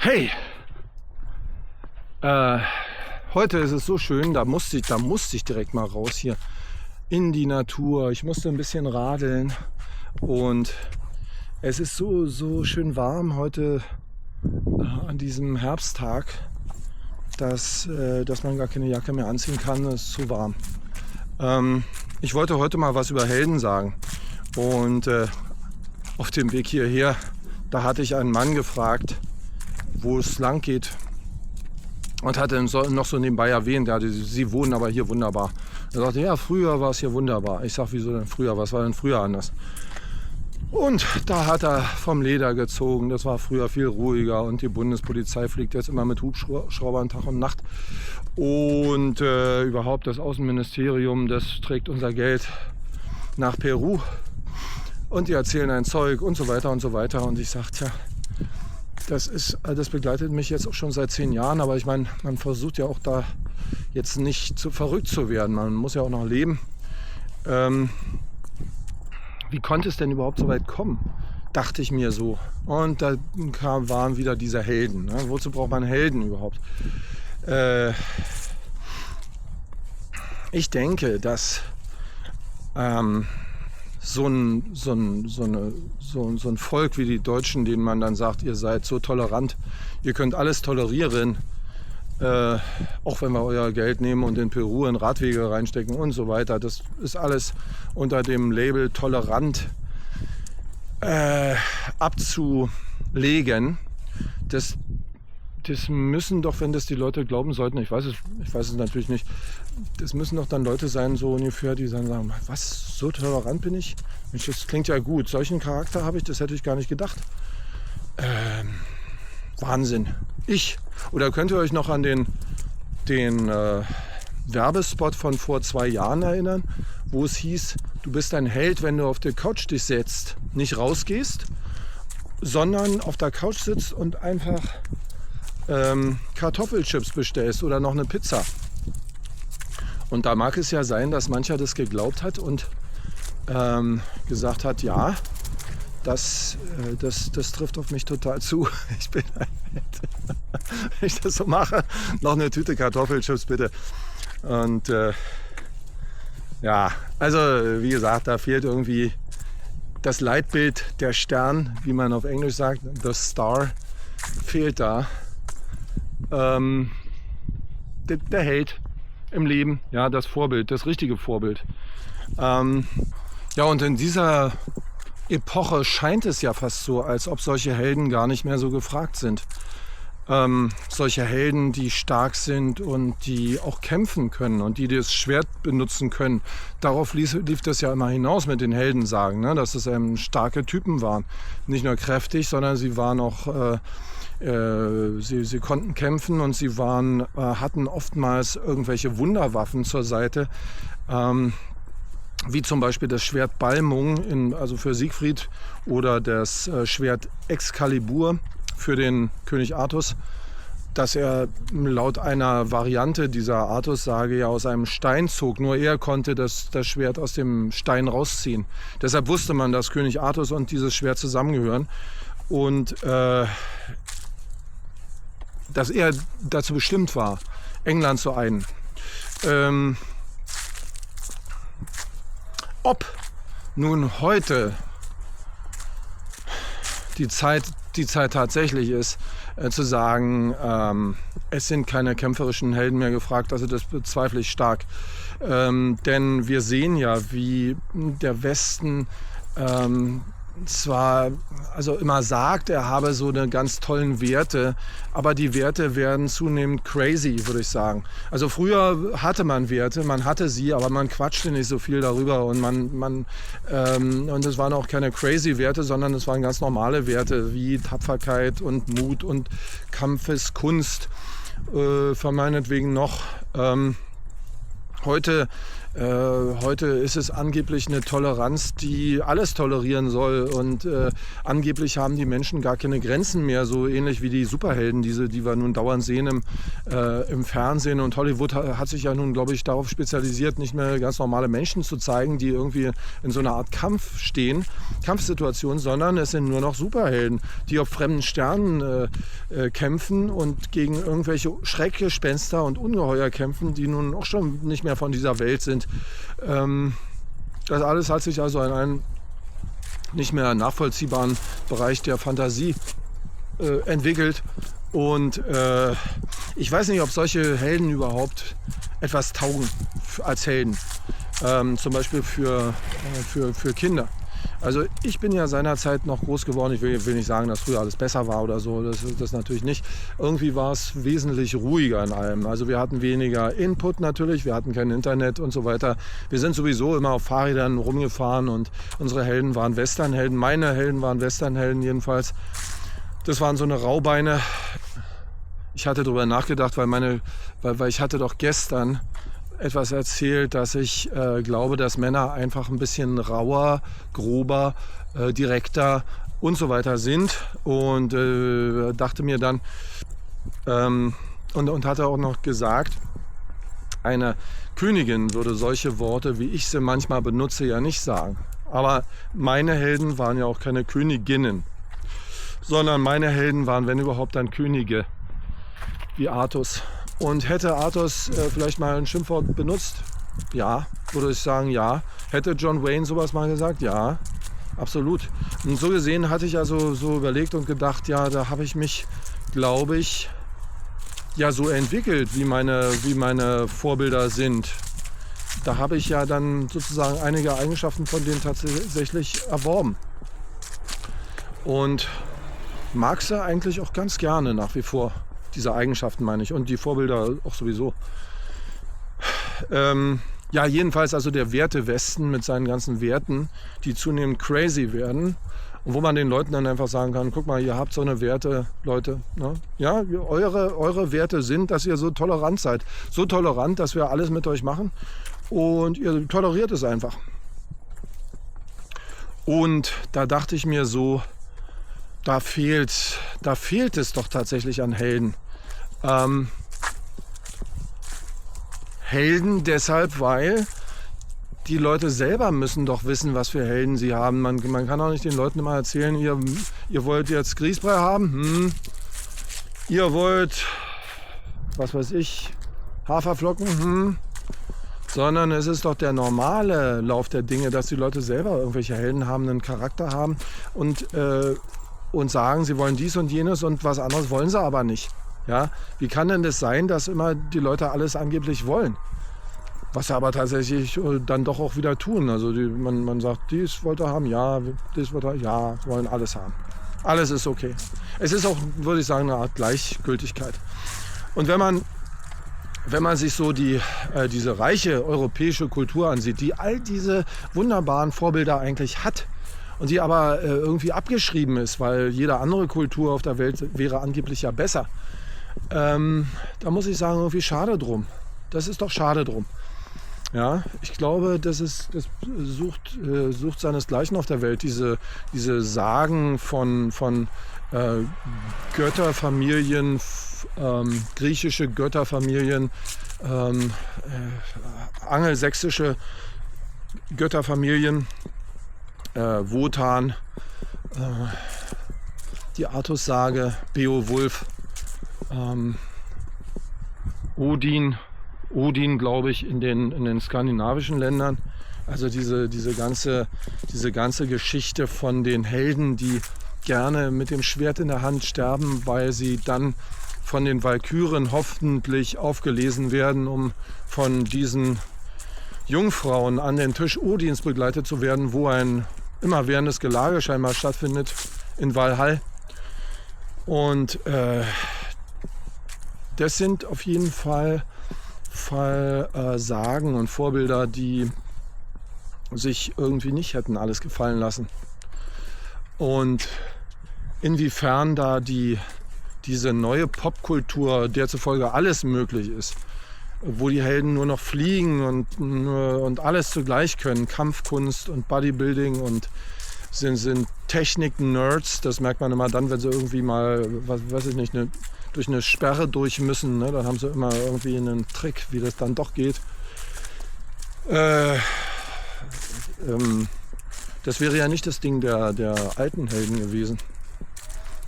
Hey, heute ist es so schön, da musste ich direkt mal raus hier in die Natur. Ich musste ein bisschen radeln und es ist so schön warm heute an diesem Herbsttag, dass man gar keine Jacke mehr anziehen kann. Es ist zu warm. Ich wollte heute mal was über Helden sagen und auf dem Weg hierher, da hatte ich einen Mann gefragt, wo es lang geht und hatte noch so nebenbei erwähnt, ja, sie wohnen aber hier wunderbar. Er sagte, ja, früher war es hier wunderbar. Ich sag, wieso denn früher? Was war denn früher anders? Und da hat er vom Leder gezogen. Das war früher viel ruhiger und die Bundespolizei fliegt jetzt immer mit Hubschraubern Tag und Nacht. Und überhaupt das Außenministerium, das trägt unser Geld nach Peru. Und die erzählen ein Zeug und so weiter und so weiter. Und ich sag, tja, das begleitet mich jetzt auch schon seit 10 Jahren. Aber ich meine, man versucht ja auch da jetzt nicht zu verrückt zu werden. Man muss ja auch noch leben. Wie konnte es denn überhaupt so weit kommen? Dachte ich mir so. Und da waren wieder diese Helden. Ne? Wozu braucht man Helden überhaupt? Ich denke, dass so ein Volk wie die Deutschen, denen man dann sagt, ihr seid so tolerant, ihr könnt alles tolerieren, auch wenn wir euer Geld nehmen und in Peru in Radwege reinstecken und so weiter. Das ist alles unter dem Label tolerant abzulegen. Das müssen doch, wenn das die Leute glauben sollten, ich weiß es natürlich nicht, das müssen doch dann Leute sein, so ungefähr, die sagen, was, so tolerant bin ich? Mensch, das klingt ja gut. Solchen Charakter habe ich, das hätte ich gar nicht gedacht. Wahnsinn. Oder könnt ihr euch noch an den Werbespot von vor 2 Jahren erinnern, wo es hieß, du bist ein Held, wenn du auf der Couch dich setzt, nicht rausgehst, sondern auf der Couch sitzt und einfach Kartoffelchips bestellst oder noch eine Pizza. Und da mag es ja sein, dass mancher das geglaubt hat und gesagt hat, ja, das trifft auf mich total zu. Ich bin ein Held. Wenn ich das so mache, noch eine Tüte Kartoffelchips bitte. Und ja, also wie gesagt, da fehlt irgendwie das Leitbild, der Stern, wie man auf Englisch sagt, the star, fehlt da. Der Held im Leben, ja, das Vorbild, das richtige Vorbild. Ja, und in dieser Epoche scheint es ja fast so, als ob solche Helden gar nicht mehr so gefragt sind. Solche Helden, die stark sind und die auch kämpfen können und die das Schwert benutzen können. Darauf lief das ja immer hinaus mit den Heldensagen, ne? Dass es starke Typen waren. Nicht nur kräftig, sondern sie waren auch sie konnten kämpfen und sie hatten oftmals irgendwelche Wunderwaffen zur Seite, wie zum Beispiel das Schwert Balmung, also für Siegfried, oder das Schwert Excalibur für den König Artus, dass er laut einer Variante dieser Artus-Sage ja aus einem Stein zog. Nur er konnte das Schwert aus dem Stein rausziehen. Deshalb wusste man, dass König Artus und dieses Schwert zusammengehören. Und dass er dazu bestimmt war, England zu einen. Ob nun heute die Zeit tatsächlich ist, zu sagen, es sind keine kämpferischen Helden mehr gefragt, also das bezweifle ich stark. Denn wir sehen ja, wie der Westen zwar immer sagt, er habe so eine ganz tollen Werte, aber die Werte werden zunehmend crazy, würde ich sagen. Also früher hatte man Werte, man hatte sie, aber man quatschte nicht so viel darüber und und es waren auch keine crazy Werte, sondern es waren ganz normale Werte wie Tapferkeit und Mut und Kampfeskunst, von meinetwegen noch. Heute Heute ist es angeblich eine Toleranz, die alles tolerieren soll. Und angeblich haben die Menschen gar keine Grenzen mehr, so ähnlich wie die Superhelden, die wir nun dauernd sehen im Fernsehen. Und Hollywood hat sich ja nun, glaube ich, darauf spezialisiert, nicht mehr ganz normale Menschen zu zeigen, die irgendwie in so einer Art Kampf stehen, Kampfsituation, sondern es sind nur noch Superhelden, die auf fremden Sternen kämpfen und gegen irgendwelche Schreckgespenster und Ungeheuer kämpfen, die nun auch schon nicht mehr von dieser Welt sind. Das alles hat sich also in einen nicht mehr nachvollziehbaren Bereich der Fantasie entwickelt. Und ich weiß nicht, ob solche Helden überhaupt etwas taugen als Helden. Zum Beispiel für Kinder. Also ich bin ja seinerzeit noch groß geworden. Ich will nicht sagen, dass früher alles besser war oder so. Das natürlich nicht. Irgendwie war es wesentlich ruhiger in allem. Also wir hatten weniger Input natürlich. Wir hatten kein Internet und so weiter. Wir sind sowieso immer auf Fahrrädern rumgefahren und unsere Helden waren Westernhelden. Meine Helden waren Westernhelden jedenfalls. Das waren so eine Raubeine. Ich hatte darüber nachgedacht, weil ich hatte doch gestern etwas erzählt, dass ich glaube, dass Männer einfach ein bisschen rauer, grober, direkter und so weiter sind. Und dachte mir dann und hatte auch noch gesagt, eine Königin würde solche Worte, wie ich sie manchmal benutze, ja nicht sagen. Aber meine Helden waren ja auch keine Königinnen, sondern meine Helden waren, wenn überhaupt, dann Könige, wie Artus. Und hätte Artus vielleicht mal ein Schimpfwort benutzt? Ja, würde ich sagen, ja. Hätte John Wayne sowas mal gesagt? Ja, absolut. Und so gesehen hatte ich also so überlegt und gedacht, ja, da habe ich mich, glaube ich, ja so entwickelt, wie meine Vorbilder sind. Da habe ich ja dann sozusagen einige Eigenschaften von denen tatsächlich erworben. Und mag sie eigentlich auch ganz gerne nach wie vor. Diese Eigenschaften meine ich und die Vorbilder auch sowieso. Ja, jedenfalls also der Werte-Westen mit seinen ganzen Werten, die zunehmend crazy werden und wo man den Leuten dann einfach sagen kann, guck mal, ihr habt so eine Werte, Leute. Ne? Ja, eure Werte sind, dass ihr so tolerant seid. So tolerant, dass wir alles mit euch machen und ihr toleriert es einfach. Und da dachte ich mir so, da fehlt es doch tatsächlich an Helden. Helden deshalb, weil die Leute selber müssen doch wissen, was für Helden sie haben. Man kann auch nicht den Leuten immer erzählen, ihr wollt jetzt Grießbrei haben, ihr wollt, was weiß ich, Haferflocken, sondern es ist doch der normale Lauf der Dinge, dass die Leute selber irgendwelche Helden haben, einen Charakter haben und sagen, sie wollen dies und jenes und was anderes wollen sie aber nicht. Ja? Wie kann denn das sein, dass immer die Leute alles angeblich wollen? Was sie aber tatsächlich dann doch auch wieder tun. Also man sagt, dies wollte er haben, ja, dies wollte er, ja, wollen alles haben. Alles ist okay. Es ist auch, würde ich sagen, eine Art Gleichgültigkeit. Und wenn man sich so diese reiche europäische Kultur ansieht, die all diese wunderbaren Vorbilder eigentlich hat, und die aber irgendwie abgeschrieben ist, weil jede andere Kultur auf der Welt wäre angeblich ja besser. Da muss ich sagen, irgendwie schade drum. Das ist doch schade drum. Ja, ich glaube, das sucht seinesgleichen auf der Welt. Diese Sagen von Götterfamilien, griechische Götterfamilien, angelsächsische Götterfamilien, Wotan, die Artus-Sage, Beowulf, Odin, glaube ich, in den skandinavischen Ländern. Also diese ganze Geschichte von den Helden, die gerne mit dem Schwert in der Hand sterben, weil sie dann von den Walküren hoffentlich aufgelesen werden, um von diesen Jungfrauen an den Tisch Odins begleitet zu werden, wo ein immerwährendes Gelage scheinbar stattfindet in Valhall. Und das sind auf jeden Fall Sagen und Vorbilder, die sich irgendwie nicht hätten alles gefallen lassen. Und inwiefern da diese neue Popkultur, der zufolge alles möglich ist, wo die Helden nur noch fliegen und alles zugleich können. Kampfkunst und Bodybuilding und sind Technik-Nerds. Das merkt man immer dann, wenn sie irgendwie mal, weiß ich nicht, durch eine Sperre durch müssen. Ne? Dann haben sie immer irgendwie einen Trick, wie das dann doch geht. Das wäre ja nicht das Ding der alten Helden gewesen.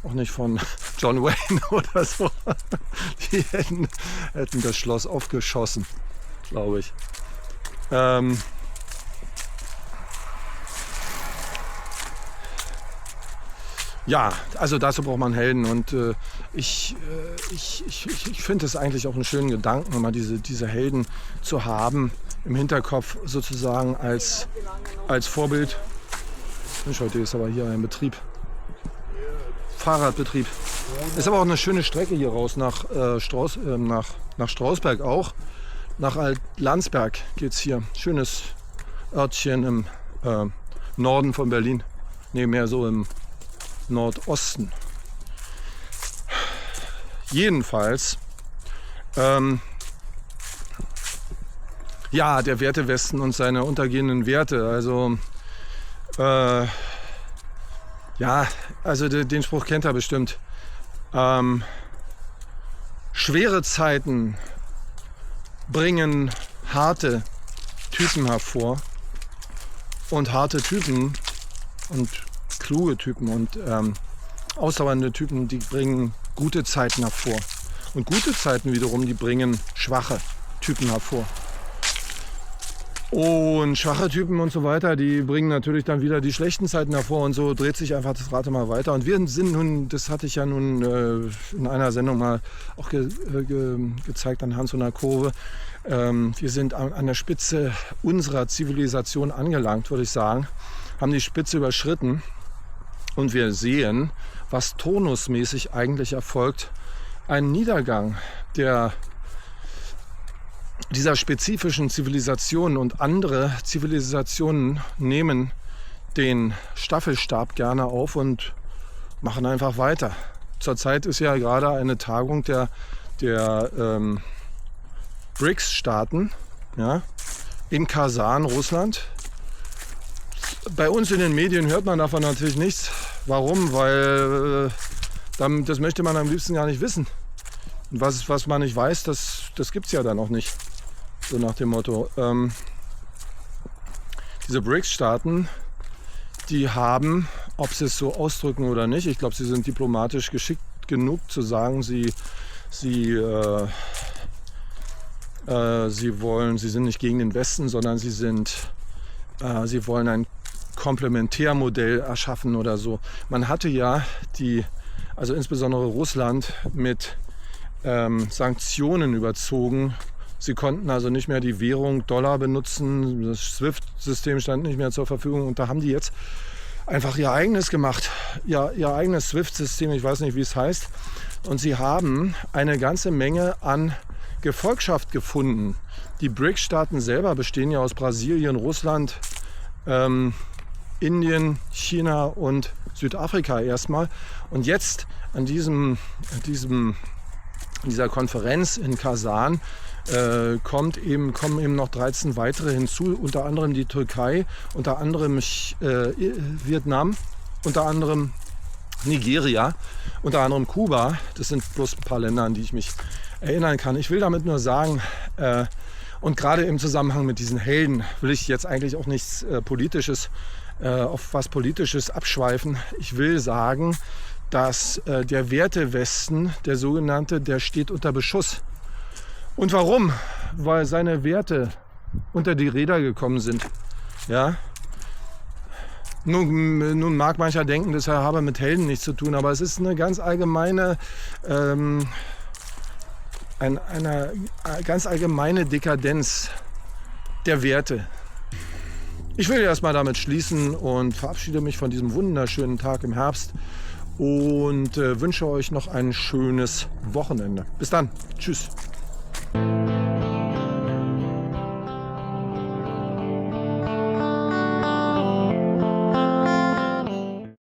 Auch nicht von John Wayne oder so. Die hätten das Schloss aufgeschossen, glaube ich. Ja, also dazu braucht man Helden und ich finde es eigentlich auch einen schönen Gedanken, mal diese Helden zu haben im Hinterkopf sozusagen als Vorbild. Mensch, heute ist aber hier ein Betrieb, Fahrradbetrieb. Ist aber auch eine schöne Strecke hier raus nach Strausberg auch. Nach Alt-Landsberg geht es hier. Schönes Örtchen im Norden von Berlin. Ne, mehr so im Nordosten. Jedenfalls, ja, der Wertewesten und seine untergehenden Werte. Also, ja, also den Spruch kennt er bestimmt. Schwere Zeiten bringen harte Typen hervor und harte Typen und kluge Typen und ausdauernde Typen, die bringen gute Zeiten hervor. Und gute Zeiten wiederum, die bringen schwache Typen hervor. Und schwache Typen und so weiter, die bringen natürlich dann wieder die schlechten Zeiten hervor und so dreht sich einfach das Rad immer weiter. Und wir sind nun, das hatte ich ja nun in einer Sendung mal auch gezeigt anhand so einer Kurve, wir sind an der Spitze unserer Zivilisation angelangt, würde ich sagen, haben die Spitze überschritten und wir sehen, was turnusmäßig eigentlich erfolgt, ein Niedergang dieser spezifischen Zivilisationen und andere Zivilisationen nehmen den Staffelstab gerne auf und machen einfach weiter. Zurzeit ist ja gerade eine Tagung der BRICS-Staaten, ja, in Kasan, Russland. Bei uns in den Medien hört man davon natürlich nichts. Warum? Weil das möchte man am liebsten gar nicht wissen. Und was man nicht weiß, das gibt es ja dann auch nicht. So nach dem Motto. Diese BRICS-Staaten, die haben, ob sie es so ausdrücken oder nicht, ich glaube, sie sind diplomatisch geschickt genug zu sagen, sie sind nicht gegen den Westen, sondern sie wollen ein Komplementärmodell erschaffen oder so. Man hatte ja also insbesondere Russland mit Sanktionen überzogen. Sie konnten also nicht mehr die Währung Dollar benutzen, das SWIFT-System stand nicht mehr zur Verfügung und da haben die jetzt einfach ihr eigenes gemacht, ihr eigenes SWIFT-System, ich weiß nicht, wie es heißt. Und sie haben eine ganze Menge an Gefolgschaft gefunden. Die BRICS-Staaten selber bestehen ja aus Brasilien, Russland, Indien, China und Südafrika erstmal. Und jetzt an dieser Konferenz in Kasan kommen eben noch 13 weitere hinzu, unter anderem die Türkei, unter anderem Vietnam, unter anderem Nigeria, unter anderem Kuba. Das sind bloß ein paar Länder, an die ich mich erinnern kann. Ich will damit nur sagen, und gerade im Zusammenhang mit diesen Helden will ich jetzt eigentlich auch nichts auf was Politisches abschweifen. Ich will sagen, dass der Wertewesten, der sogenannte, der steht unter Beschuss. Und warum? Weil seine Werte unter die Räder gekommen sind. Ja? Nun mag mancher denken, das habe mit Helden nichts zu tun, aber es ist eine ganz allgemeine, eine ganz allgemeine Dekadenz der Werte. Ich will erstmal damit schließen und verabschiede mich von diesem wunderschönen Tag im Herbst und wünsche euch noch ein schönes Wochenende. Bis dann. Tschüss.